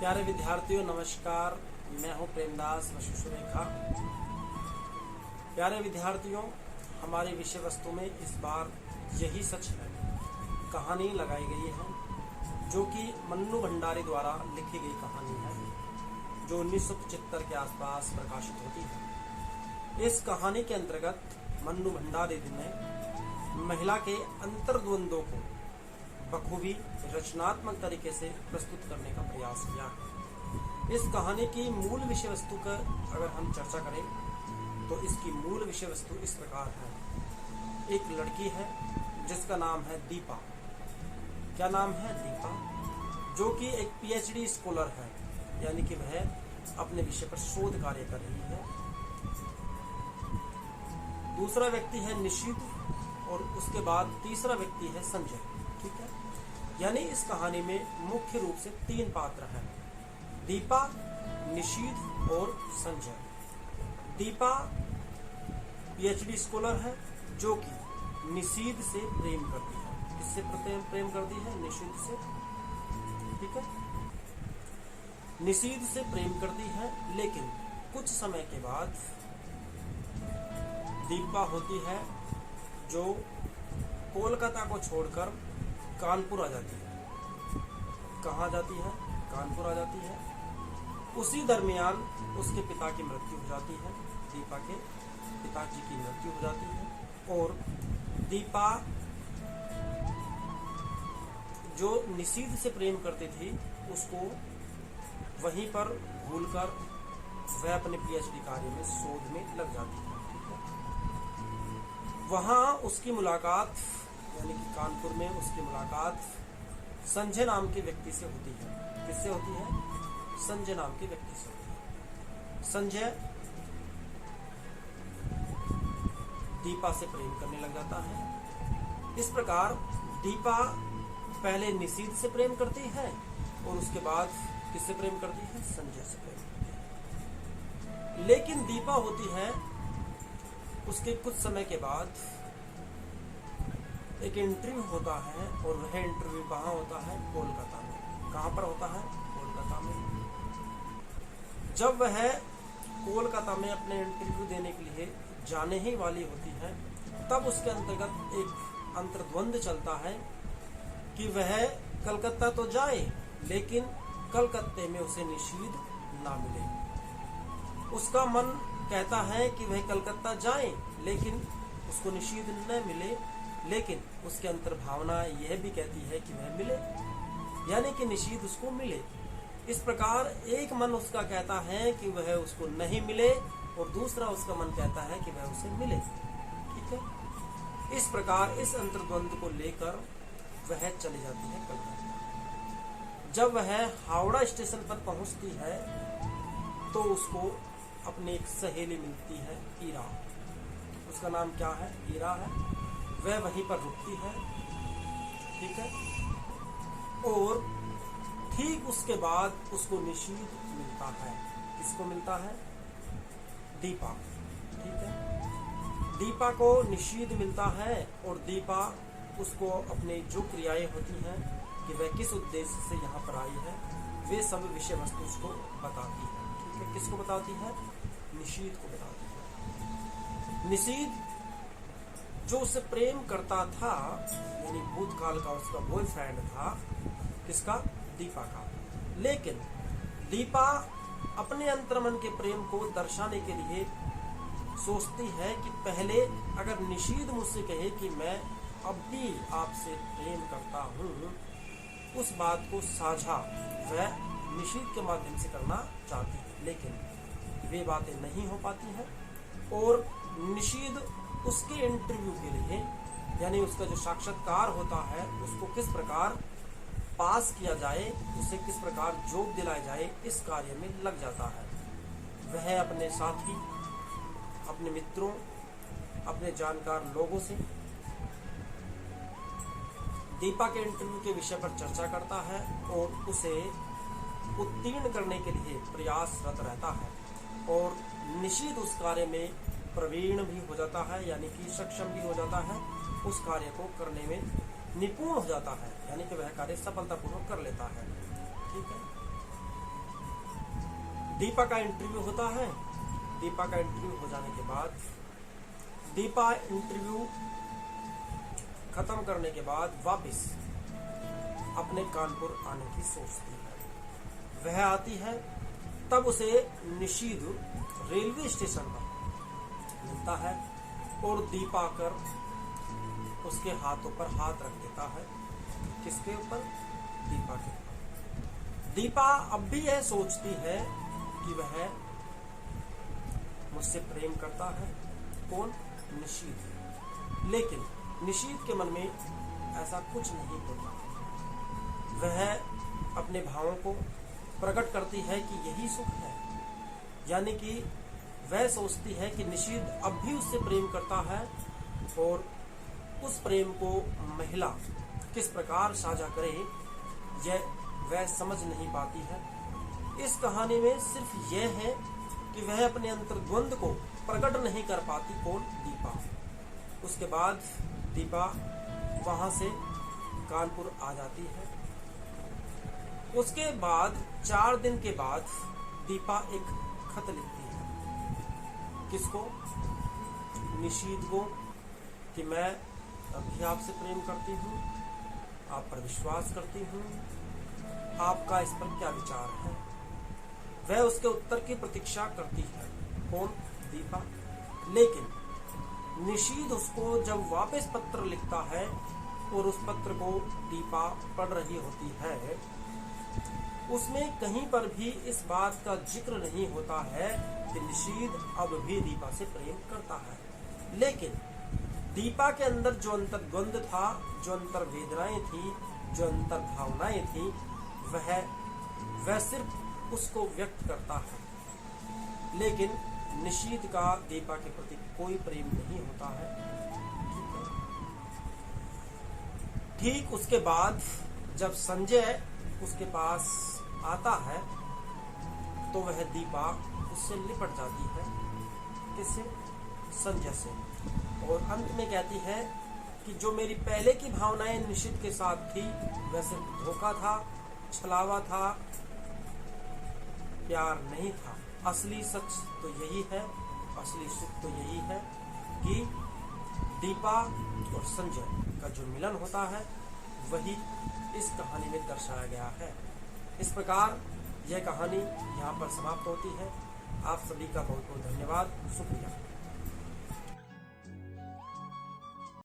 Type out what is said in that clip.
प्यारे विद्यार्थियों नमस्कार। मैं हूं प्रेमदास वशिष्ठ रेखा। प्यारे विद्यार्थियों, हमारी विषय वस्तु में इस बार यही सच है कहानी लगाई गई है, जो कि मन्नू भंडारी द्वारा लिखी गई कहानी है, जो 1975 के आसपास प्रकाशित होती है। इस कहानी के अंतर्गत मन्नू भंडारी ने महिला के अंतर्द्वंदों को बखूबी रचनात्मक तरीके से प्रस्तुत करने का प्रयास किया है। इस कहानी की मूल विषय वस्तु का अगर हम चर्चा करें तो इसकी मूल विषय वस्तु इस प्रकार है। एक लड़की है जिसका नाम है दीपा। क्या नाम है? दीपा, जो कि एक पीएचडी स्कॉलर है, यानी कि वह अपने विषय पर शोध कार्य कर रही है। दूसरा व्यक्ति है निशित और उसके बाद तीसरा व्यक्ति है संजय। ठीक है, यानी इस कहानी में मुख्य रूप से 3 पात्र हैं, दीपा, निशीथ और संजय। दीपा पीएचडी स्कॉलर है जो कि निशीथ से प्रेम करती है। किससे प्रेम करती है? निशीथ से। ठीक है, निशीथ से प्रेम करती है, लेकिन कुछ समय के बाद दीपा होती है जो कोलकाता को छोड़कर कानपुर आ जाती है। कहाँ जाती है? कानपुर आ जाती है। उसी दरमियान उसके पिता की मृत्यु हो जाती है। दीपा के पिताजी की मृत्यु हो जाती है और दीपा जो निशीथ से प्रेम करती थी उसको वहीं पर भूलकर वह अपने पीएचडी कार्य में शोध में लग जाती है। ठीक है, वहां उसकी मुलाकात, यानी कि कानपुर में उसकी मुलाकात संजय नाम के व्यक्ति से होती है। किससे होती है? संजय नाम के व्यक्ति से होती है। संजय दीपा से प्रेम करने लग जाता है। इस प्रकार दीपा पहले निशीथ से प्रेम करती है और उसके बाद किससे प्रेम करती है? संजय से प्रेम करती है। लेकिन दीपा होती है उसके कुछ समय के बाद एक इंटरव्यू होता है और वह इंटरव्यू कहाँ होता है? कोलकाता में। कहाँ पर होता है? कोलकाता में। जब वह कोलकाता में अपने इंटरव्यू देने के लिए जाने ही वाली होती है, तब उसके अंतर्गत एक अंतर्द्वंद चलता है कि वह कलकत्ता तो जाए, लेकिन कलकत्ते में उसे निशीथ ना मिले। उसका मन कहता है कि वह कलकत्ता जाए, लेकिन उसको निशीथ न मिले, लेकिन उसके अंतर भावना यह भी कहती है कि वह मिले, यानी कि निशीथ उसको मिले। इस प्रकार एक मन उसका कहता है कि वह उसको नहीं मिले और दूसरा उसका मन कहता है कि वह उसे मिले। ठीक है, इस प्रकार इस अंतर्द्वंद को लेकर वह चली जाती है कलकत्ता। जब वह हावड़ा स्टेशन पर पहुंचती है तो उसको अपनी एक सहेली मिलती है, ईरा। उसका नाम क्या है? ईरा है। वह वहीं पर रुकती है। ठीक है, और ठीक उसके बाद उसको निशीथ मिलता है। किसको मिलता है? दीपा। ठीक है, दीपा को निशीथ मिलता है और दीपा उसको अपनी जो क्रियाएं होती हैं कि वह किस उद्देश्य से यहाँ पर आई है, वे सब विषय वस्तु उसको बताती है। ठीक है, किसको बताती है? निशीथ को बताती है। निशीथ जो उससे प्रेम करता था, यानी भूतकाल का उसका बॉयफ्रेंड था, किसका? दीपा का। लेकिन दीपा अपने अंतर्मन के प्रेम को दर्शाने के लिए सोचती है कि पहले अगर निशीथ मुझसे कहे कि मैं अब भी आपसे प्रेम करता हूँ, उस बात को साझा वह निशीथ के माध्यम से करना चाहती है, लेकिन वे बातें नहीं हो पाती हैं और निशीथ उसके इंटरव्यू के लिए, यानी उसका जो साक्षात्कार होता है, उसको किस प्रकार पास किया जाए, उसे किस प्रकार जॉब दिलाया जाए, इस कार्य में लग जाता है। वह अपने साथी, अपने मित्रों, अपने जानकार लोगों से दीपा के इंटरव्यू के विषय पर चर्चा करता है और उसे उत्तीर्ण करने के लिए प्रयासरत रहता है और निशीथ उस कार्य में प्रवीण भी हो जाता है, यानी कि सक्षम भी हो जाता है, उस कार्य को करने में निपुण हो जाता है, यानी कि वह कार्य सफलतापूर्वक कर लेता है। ठीक है, दीपा का इंटरव्यू होता है। दीपा का इंटरव्यू हो जाने के बाद दीपा इंटरव्यू खत्म करने के बाद वापस अपने कानपुर आने की सोचती है। वह आती है, तब उसे निशीद रेलवे स्टेशन पर मिलता है और दीपा कर उसके हाथों पर हाथ रख देता है। किसके ऊपर? दीपा के ऊपर। दीपा अब भी यह सोचती है कि वह मुझसे प्रेम करता है। कौन? निशीद। लेकिन निशीद के मन में ऐसा कुछ नहीं होता। वह अपने भावों को प्रकट करती है कि यही सुख है, यानी कि वह सोचती है कि निशीद अब भी उससे प्रेम करता है और उस प्रेम को महिला किस प्रकार साझा करे यह वह समझ नहीं पाती है। इस कहानी में सिर्फ यह है कि वह अपने अंतर्द्वंद को प्रकट नहीं कर पाती। कौन? दीपा। उसके बाद दीपा वहां से कानपुर आ जाती है। उसके बाद 4 दिन के बाद दीपा एक खत लिखती है। किसको? निशीद को, कि मैं अभी आपसे प्रेम करती हूँ, आप पर विश्वास करती हूँ, आपका इस पर क्या विचार है। वह उसके उत्तर की प्रतीक्षा करती है। कौन? दीपा। लेकिन निशीद उसको जब वापस पत्र लिखता है और उस पत्र को दीपा पढ़ रही होती है, उसमें कहीं पर भी इस बात का जिक्र नहीं होता है कि निशीद अब भी दीपा से प्रेम करता है। लेकिन दीपा के अंदर जो अंतर्द्वंद था, जो अंतर वेदनाएं थी, जो अंतर भावनाएं थी, वह सिर्फ उसको व्यक्त करता है। लेकिन निशीद का दीपा के प्रति कोई प्रेम नहीं होता है। ठीक उसके बाद जब संजय उसके पास आता है तो वह दीपा उससे लिपट जाती है। किससे? संजय से। और अंत में कहती है कि जो मेरी पहले की भावनाएं निशीद के साथ थी वह सिर्फ धोखा था, छलावा था, प्यार नहीं था। असली सच तो यही है, असली सुख तो यही है कि दीपा और संजय का जो मिलन होता है वही इस कहानी में दर्शाया गया है। इस प्रकार यह कहानी यहाँ पर समाप्त होती है। आप सभी का बहुत बहुत धन्यवाद, शुक्रिया।